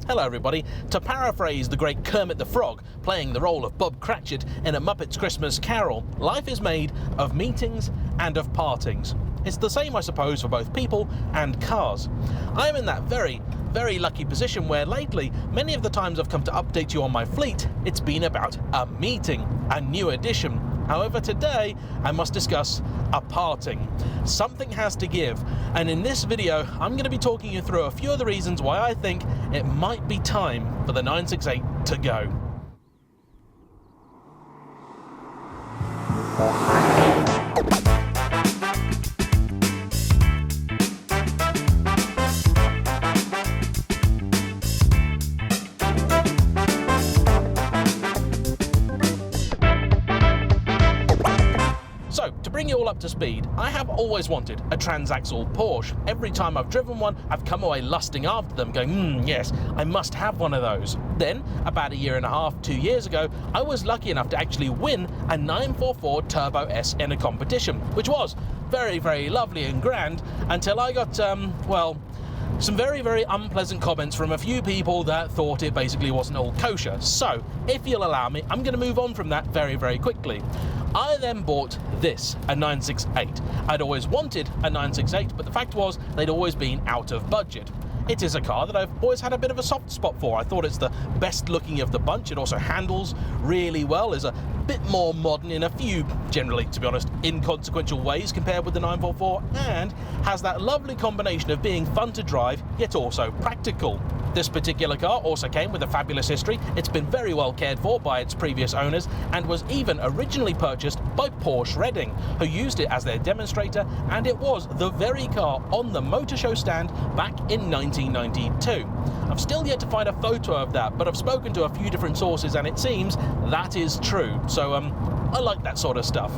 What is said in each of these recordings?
Hello everybody. To paraphrase the great Kermit the Frog playing the role of Bob Cratchit in A Muppet's Christmas Carol, life is made of meetings and of partings. It's the same, I suppose, for both people and cars. I am in that very lucky position where lately, many of the times I've come to update you on my fleet, it's been about a meeting, a new addition. However, today I must discuss a parting. Something has to give, and in this video I'm going to be talking you through a few of the reasons why I think it might be time for the 968 to go. To bring you all up to speed, I have always wanted a transaxle Porsche. Every time I've driven one, I've come away lusting after them, going, yes, I must have one of those. Then, about 1.5 years, 2 years ago, I was lucky enough to actually win a 944 Turbo S in a competition, which was very lovely and grand until I got, well, some very unpleasant comments from a few people that thought it basically wasn't all kosher. So, if you'll allow me, I'm going to move on from that very quickly. I then bought this, a 968. I'd always wanted a 968, but the fact was they'd always been out of budget. It is a car that I've always had a bit of a soft spot for. I thought it's the best looking of the bunch. It also handles really well, is a bit more modern in a few, generally, to be honest, inconsequential ways compared with the 944, and has that lovely combination of being fun to drive, yet also practical. This particular car also came with a fabulous history. It's been very well cared for by its previous owners and was even originally purchased by Porsche Reading, who used it as their demonstrator, and it was the very car on the motor show stand back in 1992. I've still yet to find a photo of that, but I've spoken to a few different sources and it seems that is true. So I like that sort of stuff.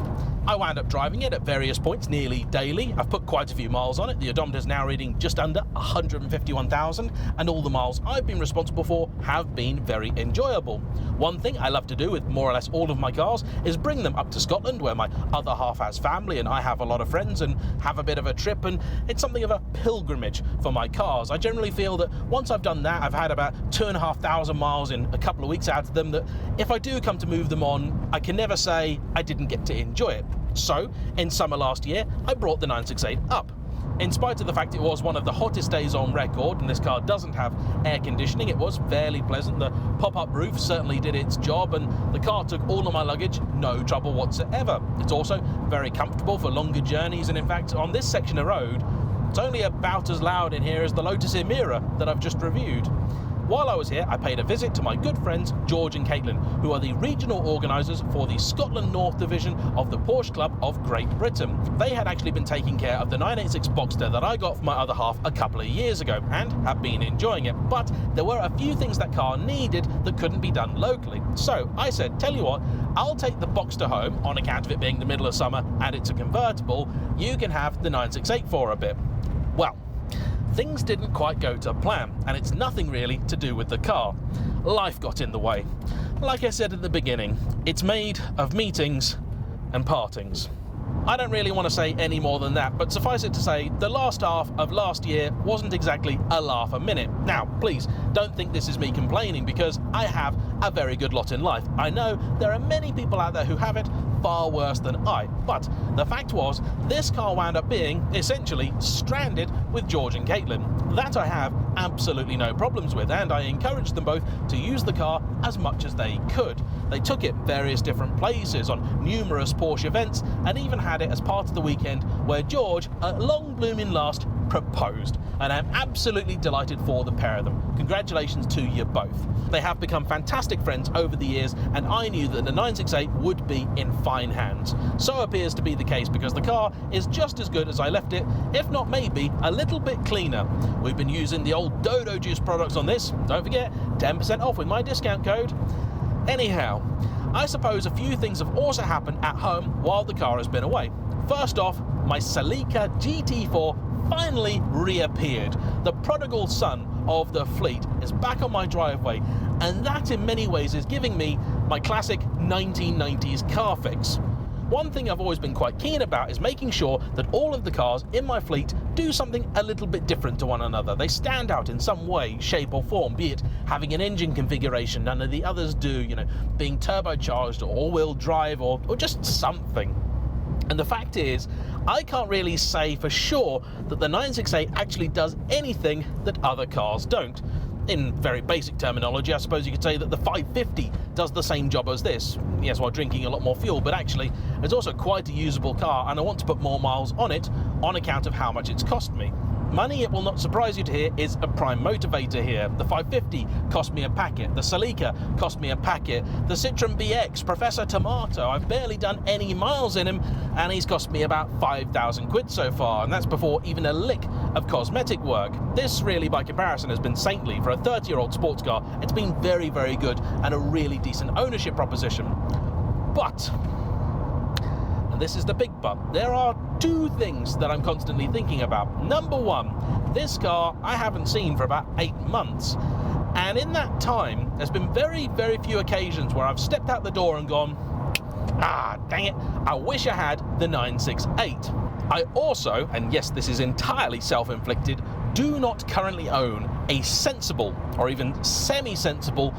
I wound up driving it at various points nearly daily. I've put quite a few miles on it. The odometer is now reading just under 151,000, and all the miles I've been responsible for have been very enjoyable. One thing I love to do with more or less all of my cars is bring them up to Scotland, where my other half has family and I have a lot of friends, and have a bit of a trip, and it's something of a pilgrimage for my cars. I generally feel that once I've done that, I've had about 2,500 miles in a couple of weeks out of them, that if I do come to move them on, I can never say I didn't get to enjoy it. So, in summer last year, I brought the 968 up. In spite of the fact it was one of the hottest days on record, and this car doesn't have air conditioning, it was fairly pleasant. The pop-up roof certainly did its job, and the car took all of my luggage, no trouble whatsoever. It's also very comfortable for longer journeys, and in fact, on this section of road, it's only about as loud in here as the Lotus Emira that I've just reviewed. While I was here, I paid a visit to my good friends George and Caitlin, who are the regional organisers for the Scotland North division of the Porsche Club of Great Britain. They had actually been taking care of the 986 Boxster that I got for my other half a couple of years ago, and have been enjoying it. But there were a few things that car needed that couldn't be done locally. So I said, tell you what, I'll take the Boxster home on account of it being the middle of summer and it's a convertible. You can have the 968 for a bit. Well, things didn't quite go to plan, and it's nothing really to do with the car. Life got in the way. Like I said at the beginning, it's made of meetings and partings. I don't really want to say any more than that, but suffice it to say, the last half of last year wasn't exactly a laugh a minute. Now, please, don't think this is me complaining, because I have a very good lot in life. I know there are many people out there who have it far worse than I, but the fact was, this car wound up being essentially stranded with George and Caitlin. That I have absolutely no problems with, and I encouraged them both to use the car as much as they could. They took it various different places, on numerous Porsche events, and even had it as part of the weekend where George, at long blooming last, proposed, and I'm absolutely delighted for the pair of them. Congratulations to you both. They have become fantastic friends over the years, and I knew that the 968 would be in fine hands. So appears to be the case, because the car is just as good as I left it, if not maybe a little bit cleaner. We've been using the old Dodo juice products on this. Don't forget, 10% off with my discount code. Anyhow, I suppose a few things have also happened at home while the car has been away. First off, my Celica GT4 finally reappeared. The prodigal son of the fleet is back on my driveway, and that in many ways is giving me my classic 1990s car fix. one thing I've always been quite keen about is making sure that all of the cars in my fleet do something a little bit different to one another. They stand out in some way, shape or form, be it having an engine configuration none of the others do, you know, being turbocharged or all-wheel drive or just something. And the fact is, I can't really say for sure that the 968 actually does anything that other cars don't. In very basic terminology, I suppose you could say that the 550 does the same job as this. Yes, while drinking a lot more fuel, but actually it's also quite a usable car, and I want to put more miles on it on account of how much it's cost me. Money, it will not surprise you to hear, is a prime motivator here. The 550 cost me a packet, the Celica cost me a packet, the Citroen BX, Professor Tomato, I've barely done any miles in him, and he's cost me about 5,000 quid so far, and that's before even a lick of cosmetic work. This really, by comparison, has been saintly. For a 30-year-old sports car, it's been very, very good and a really decent ownership proposition. But, and this is the big but, there are two things that I'm constantly thinking about. Number one, this car I haven't seen for about 8 months. And in that time, there's been very, very few occasions where I've stepped out the door and gone, ah, dang it, I wish I had the 968. I also, and yes, this is entirely self-inflicted, do not currently own a sensible or even semi-sensible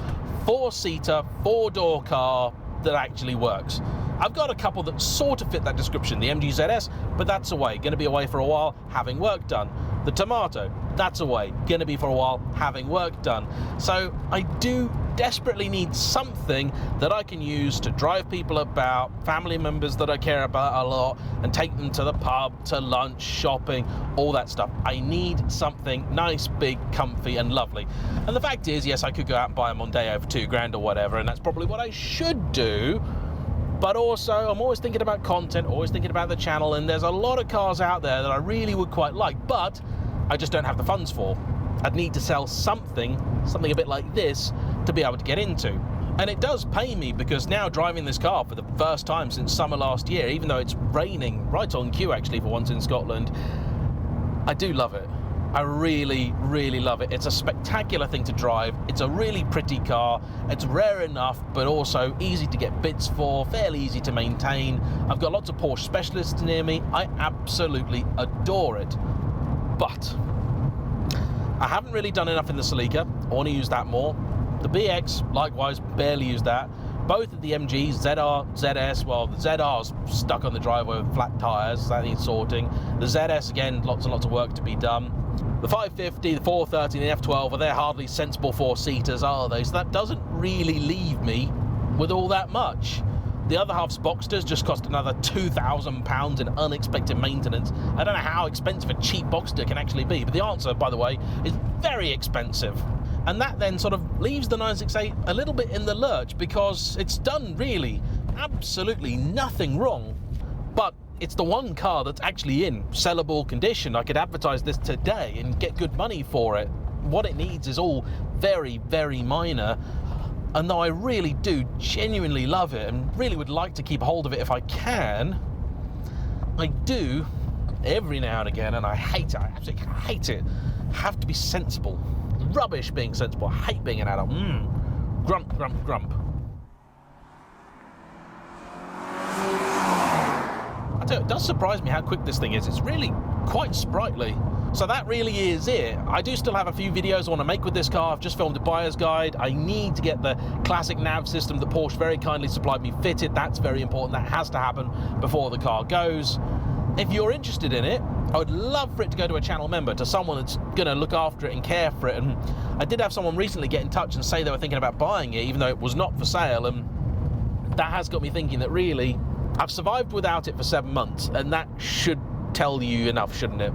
four-seater, four-door car that actually works. I've got a couple that sort of fit that description. The MG ZS, but that's away. Going to be away for a while, having work done. The Tomato, that's away. Going to be for a while, having work done. So I do desperately need something that I can use to drive people about, family members that I care about a lot, and take them to the pub, to lunch, shopping, all that stuff. I need something nice, big, comfy, and lovely. And the fact is, yes, I could go out and buy a Mondeo for $2,000 or whatever, and that's probably what I should do. But also, I'm always thinking about content, always thinking about the channel, and there's a lot of cars out there that I really would quite like, but I just don't have the funds for. I'd need to sell something a bit like this to be able to get into. And it does pay me, because now driving this car for the first time since summer last year, even though it's raining right on cue actually for once in Scotland, I do love it. I really, really love it. It's a spectacular thing to drive. It's a really pretty car. It's rare enough, but also easy to get bits for, fairly easy to maintain. I've got lots of Porsche specialists near me. I absolutely adore it. But I haven't really done enough in the Celica. I want to use that more. The BX, likewise, barely use that. Both of the MGs, ZR, ZS, well, the ZR's stuck on the driveway with flat tyres, that needs sorting. The ZS, again, lots and lots of work to be done. The 550, the 430, and the F12, they're hardly sensible four-seaters, are they? So that doesn't really leave me with all that much. The other half's Boxsters just cost another £2,000 in unexpected maintenance. I don't know how expensive a cheap Boxster can actually be, but the answer, by the way, is very expensive. And that then sort of leaves the 968 a little bit in the lurch, because it's done really absolutely nothing wrong. But it's the one car that's actually in sellable condition. I could advertise this today and get good money for it. What it needs is all very, very minor. And though I really do genuinely love it and really would like to keep hold of it if I can, I do every now and again, and I hate it, I absolutely hate it, have to be sensible. Rubbish being sensible. I hate being an adult. Grump, grump, grump. I tell you, it does surprise me how quick this thing is. It's really quite sprightly. So that really is it. I do still have a few videos I want to make with this car. I've just filmed a buyer's guide. I need to get the classic nav system that Porsche very kindly supplied me fitted. That's very important. That has to happen before the car goes. If you're interested in it, I would love for it to go to a channel member, to someone that's going to look after it and care for it. And I did have someone recently get in touch and say they were thinking about buying it, even though it was not for sale. And that has got me thinking that really, I've survived without it for 7 months, and that should tell you enough, shouldn't it?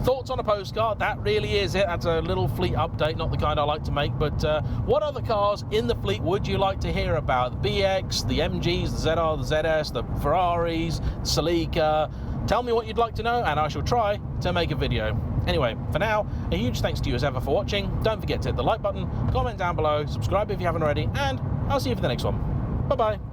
Thoughts on a postcard, that really is it. That's a little fleet update, not the kind I like to make, but what other cars in the fleet would you like to hear about? The BX, the MGs, the ZR, the ZS, the Ferraris, the Celica. Tell me what you'd like to know, and I shall try to make a video. Anyway, for now, a huge thanks to you as ever for watching. Don't forget to hit the like button, comment down below, subscribe if you haven't already, and I'll see you for the next one. Bye-bye.